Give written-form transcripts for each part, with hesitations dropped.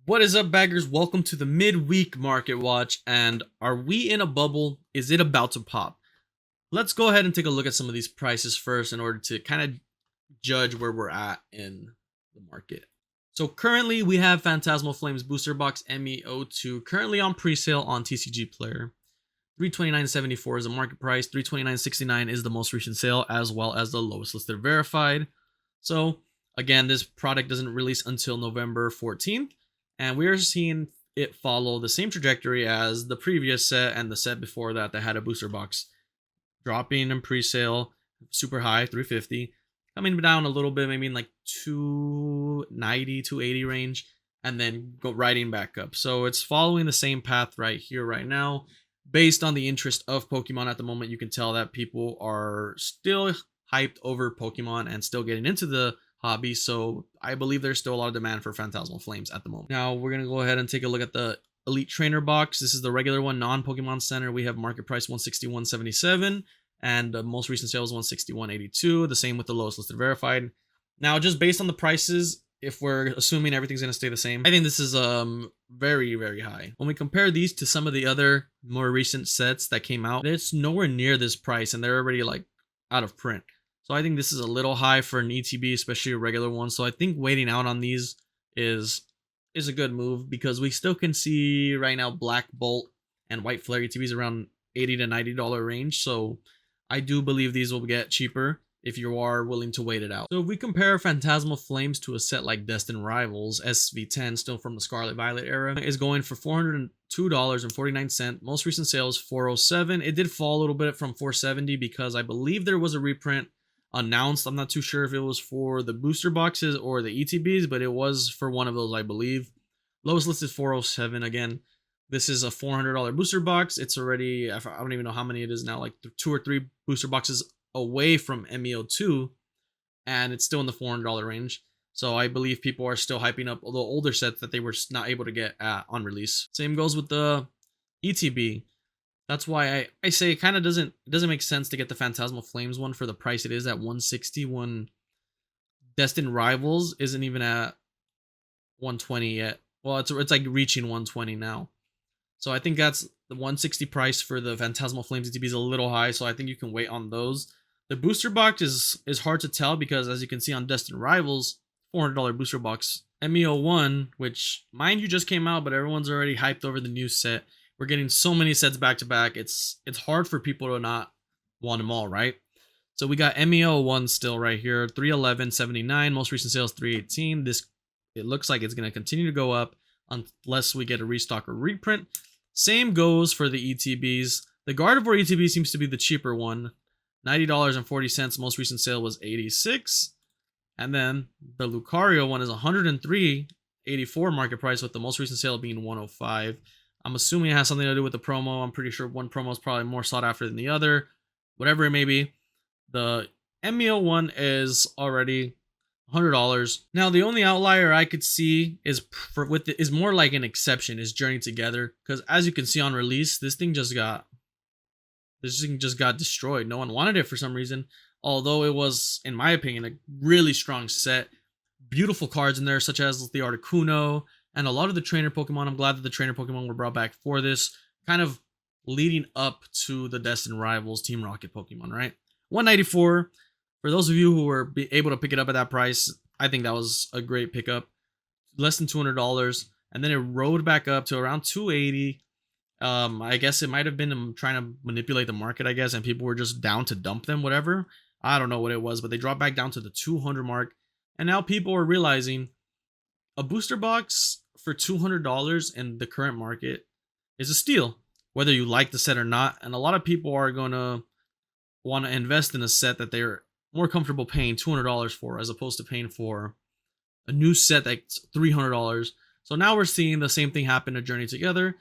What is up, baggers? Welcome to the midweek market watch. And are we in a bubble? Is it about to pop? Let's go ahead and take a look at some of these prices first in order to kind of judge where we're at in the market. So currently we have Phantasmal Flames Booster Box MEO2 currently on pre-sale on TCG Player. $329.74 is the market price. $329.69 is the most recent sale, as well as the lowest listed verified. So again, this product doesn't release until November 14th. And we're seeing it follow the same trajectory as the previous set and the set before that had a booster box. Dropping in pre-sale, super high, 350. Coming down a little bit, maybe in like 290, 280 range. And then go riding back up. So it's following the same path right here, right now. Based on the interest of Pokemon at the moment, you can tell that people are still hyped over Pokemon and still getting into the hobby, so I believe there's still a lot of demand for Phantasmal Flames at the moment. Now we're gonna go ahead and take a look at the Elite Trainer box. This is the regular one, non-Pokemon Center. We have market price $161.77, and the most recent sale is $161.82. The same with the lowest listed verified. Now, just based on the prices, if we're assuming everything's gonna stay the same, I think this is very, very high. When we compare these to some of the other more recent sets that came out, it's nowhere near this price, and they're already like out of print. So I think this is a little high for an ETB, especially a regular one. So I think waiting out on these is a good move, because we still can see right now Black Bolt and White Flare ETBs around $80 to $90 range. So I do believe these will get cheaper if you are willing to wait it out. So if we compare Phantasmal Flames to a set like Destined Rivals, SV10, still from the Scarlet Violet era, is going for $402.49. Most recent sale is $407. It did fall a little bit from $470 because I believe there was a reprint announced. I'm not too sure if it was for the booster boxes or the ETBs, but it was for one of those, I believe. Lowest listed $407. Again, this is a $400 booster box. It's already, I don't even know how many it is now, like 2 or 3 booster boxes away from MEO2, and it's still in the $400 range. So I believe people are still hyping up the older sets that they were not able to get on release. Same goes with the ETB. That's why I say it kind of doesn't make sense to get the Phantasmal Flames one for the price it is at 160 when Destined Rivals isn't even at 120 yet. Well, it's like reaching 120 now. So I think that's the 160 price for the Phantasmal Flames ETB is a little high, so I think you can wait on those. The booster box is hard to tell because, as you can see on Destined Rivals, $400 booster box. MEO1, which mind you just came out, but everyone's already hyped over the new set. We're getting so many sets back to back. It's hard for people to not want them all, right? So we got MEO1 still right here, $311.79. Most recent sales $318. This, it looks like it's going to continue to go up unless we get a restock or reprint. Same goes for the ETBs. The Gardevoir ETB seems to be the cheaper one, $90.40. Most recent sale was $86. And then the Lucario one is $103.84 market price, with the most recent sale being $105. I'm assuming it has something to do with the promo. I'm pretty sure one promo is probably more sought after than the other. Whatever it may be. The MEO one is already $100. Now, the only outlier I could see is more like an exception is Journey Together, because as you can see on release, this thing just got destroyed. No one wanted it for some reason, although it was, in my opinion, a really strong set. Beautiful cards in there, such as the Articuno and a lot of the trainer Pokemon. I'm glad that the trainer Pokemon were brought back for this, kind of leading up to the Destined Rivals Team Rocket Pokemon, right? $194. For those of you who were able to pick it up at that price, I think that was a great pickup. Less than $200. And then it rode back up to around $280. I guess it might have been trying to manipulate the market, I guess, and people were just down to dump them, whatever. I don't know what it was, but they dropped back down to the 200 mark. And now people are realizing a booster box for $200 in the current market is a steal, whether you like the set or not. And a lot of people are going to want to invest in a set that they're more comfortable paying $200 for, as opposed to paying for a new set that's $300. So now we're seeing the same thing happen to Journey Together.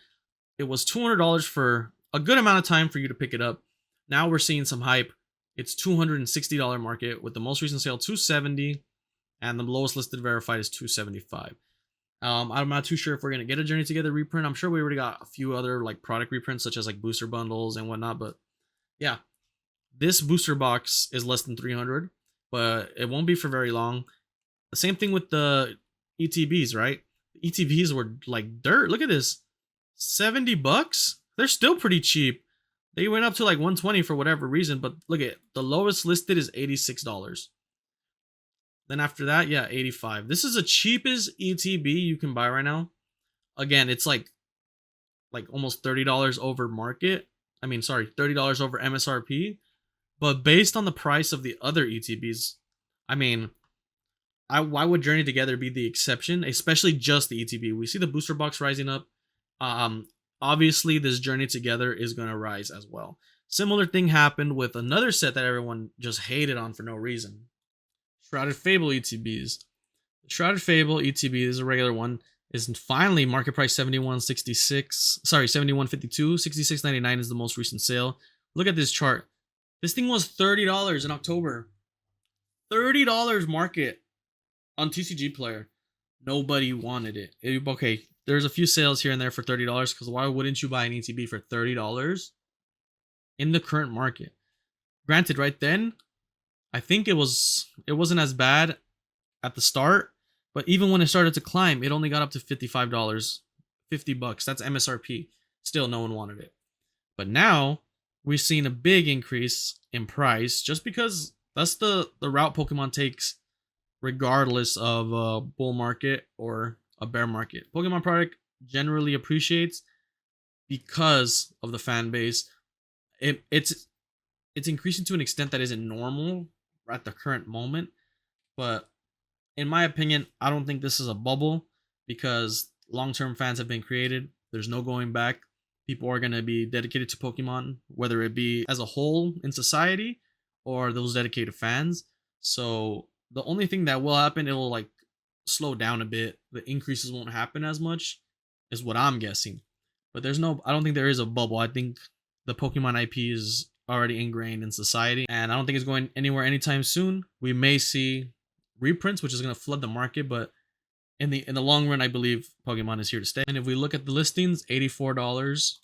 It was $200 for a good amount of time for you to pick it up. Now we're seeing some hype. It's $260 market, with the most recent sale $270, and the lowest listed verified is $275. I'm not too sure if we're gonna get a Journey Together reprint. I'm sure we already got a few other like product reprints, such as like booster bundles and whatnot. But yeah, this booster box is less than $300, but it won't be for very long. The same thing with the ETBs, right? ETBs were like dirt. Look at this. $70. They're still pretty cheap. They went up to like 120 for whatever reason, but look at the lowest listed is $86. Then after that, yeah, 85. This is the cheapest ETB you can buy right now. Again, it's like almost $30 over market. I mean, sorry, $30 over MSRP. But based on the price of the other ETBs, I mean, why would Journey Together be the exception, especially just the ETB? We see the booster box rising up. Obviously, this Journey Together is going to rise as well. Similar thing happened with another set that everyone just hated on for no reason. Shrouded Fable ETBs. The Shrouded Fable ETB is a regular one. Is finally market price 71.66. Sorry, 71.52. 66.99 is the most recent sale. Look at this chart. This thing was $30 in October. $30 market on TCG Player. Nobody wanted it. Okay, there's a few sales here and there for $30 because why wouldn't you buy an ETB for $30 in the current market? Granted, right then, I think it wasn't as bad at the start, but even when it started to climb, it only got up to $55, $50. That's MSRP. Still, no one wanted it. But now we've seen a big increase in price just because that's the route Pokemon takes, regardless of a bull market or a bear market. Pokemon product generally appreciates because of the fan base. It's increasing to an extent that isn't normal at the current moment, but in my opinion, I don't think this is a bubble because long-term fans have been created. There's no going back. People are going to be dedicated to Pokemon, whether it be as a whole in society or those dedicated fans. So the only thing that will happen, it will like slow down a bit. The increases won't happen as much, is what I'm guessing. But I don't think there is a bubble. I think the Pokemon IP is already ingrained in society, and I don't think it's going anywhere anytime soon. We may see reprints, which is going to flood the market, but in the long run, I believe Pokemon is here to stay. And if we look at the listings, $84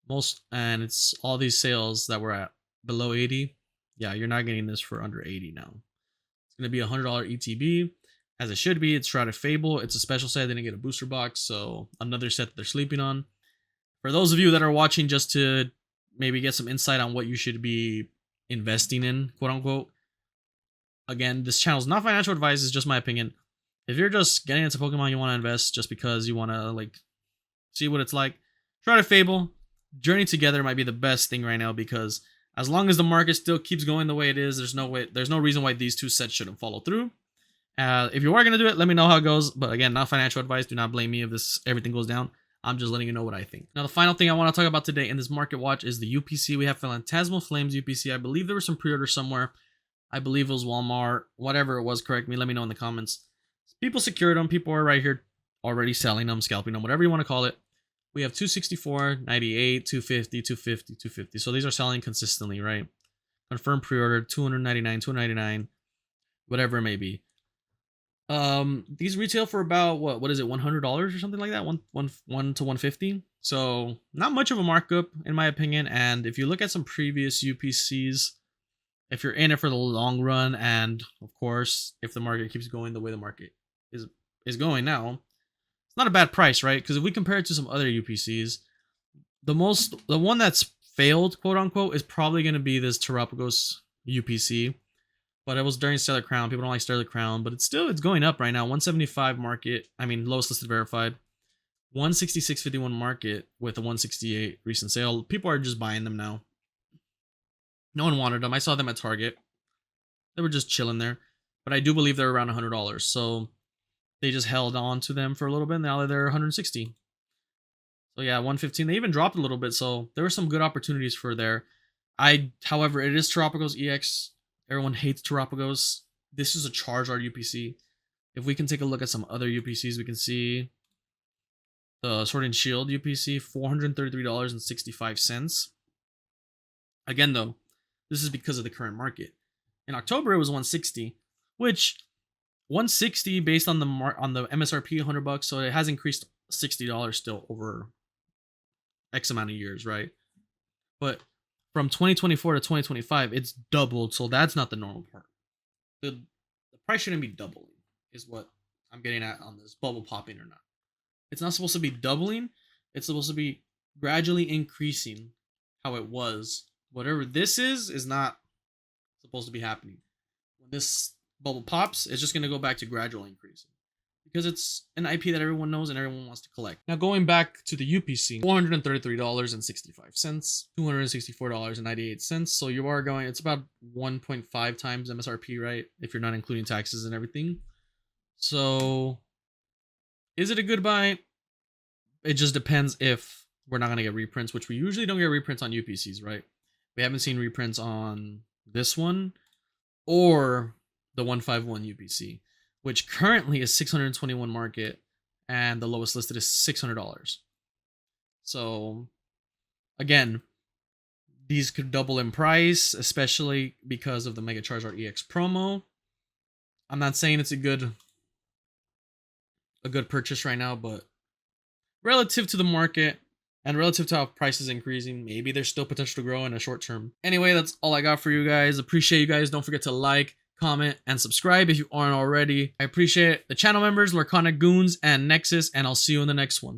most, and it's all these sales that were at below 80. Yeah, you're not getting this for under 80 now. It's going to be a $100 ETB, as it should be. It's Shrouded Fable. It's a special set. They didn't get a booster box, so another set that they're sleeping on. For those of you that are watching just to maybe get some insight on what you should be investing in, quote unquote, again, this channel is not financial advice. It's just my opinion. If you're just getting into Pokemon, you want to invest just because you want to like see what it's like, Shrouded Fable, Journey Together might be the best thing right now because as long as the market still keeps going the way it is, there's no reason why these two sets shouldn't follow through. If you are gonna do it, let me know how it goes. But again, not financial advice. Do not blame me if everything goes down. I'm just letting you know what I think. Now, the final thing I want to talk about today in this market watch is the UPC. We have Phantasmal Flames UPC. I believe there was some pre-order somewhere. I believe it was Walmart, whatever it was. Correct me. Let me know in the comments. People secured them. People are right here already selling them, scalping them, whatever you want to call it. We have 264, 98, 250, 250, 250. So these are selling consistently, right? Confirmed pre-order, 299, 299, whatever it may be. These retail for about what is it, $100 or something like that, one to 150. So not much of a markup in my opinion. And if you look at some previous UPCs, if you're in it for the long run, and of course if the market keeps going the way the market is going now, it's not a bad price, right? Because if we compare it to some other UPCs, the one that's failed, quote unquote, is probably going to be this Terapagos UPC. But it was during Stellar Crown. People don't like Stellar Crown, but it's going up right now. 175 market. I mean, lowest listed verified. 166.51 market with a 168 recent sale. People are just buying them now. No one wanted them. I saw them at Target. They were just chilling there. But I do believe they're around $100. So they just held on to them for a little bit. And now they're 160. So yeah, 115. They even dropped a little bit. So there were some good opportunities for there. However, it is Terapagos EX. Everyone hates Terapagos. This is a Charizard UPC. If we can take a look at some other UPCs, we can see the Sword and Shield UPC, $433.65. Again, though, this is because of the current market. In October, it was 160, which 160 based on the MSRP, $100, so it has increased $60 still over X amount of years, right? But from 2024 to 2025, it's doubled, so that's not the normal part. The price shouldn't be doubling, is what I'm getting at on this bubble popping or not. It's not supposed to be doubling. It's supposed to be gradually increasing how it was. Whatever this is not supposed to be happening. When this bubble pops, it's just going to go back to gradual increasing. Because it's an IP that everyone knows and everyone wants to collect. Now going back to the UPC, $433.65, $264.98. So you are going, it's about 1.5 times MSRP, right? If you're not including taxes and everything. So is it a good buy? It just depends if we're not going to get reprints, which we usually don't get reprints on UPCs, right? We haven't seen reprints on this one or the 151 UPC, which currently is 621 market and the lowest listed is $600. So again, these could double in price, especially because of the Mega Charizard EX promo. I'm not saying it's a good purchase right now, but relative to the market and relative to how price is increasing, maybe there's still potential to grow in a short term. Anyway, that's all I got for you guys. Appreciate you guys. Don't forget to like, comment, and subscribe if you aren't already. I appreciate the channel members, Lurkonic Goons, and Nexus, and I'll see you in the next one.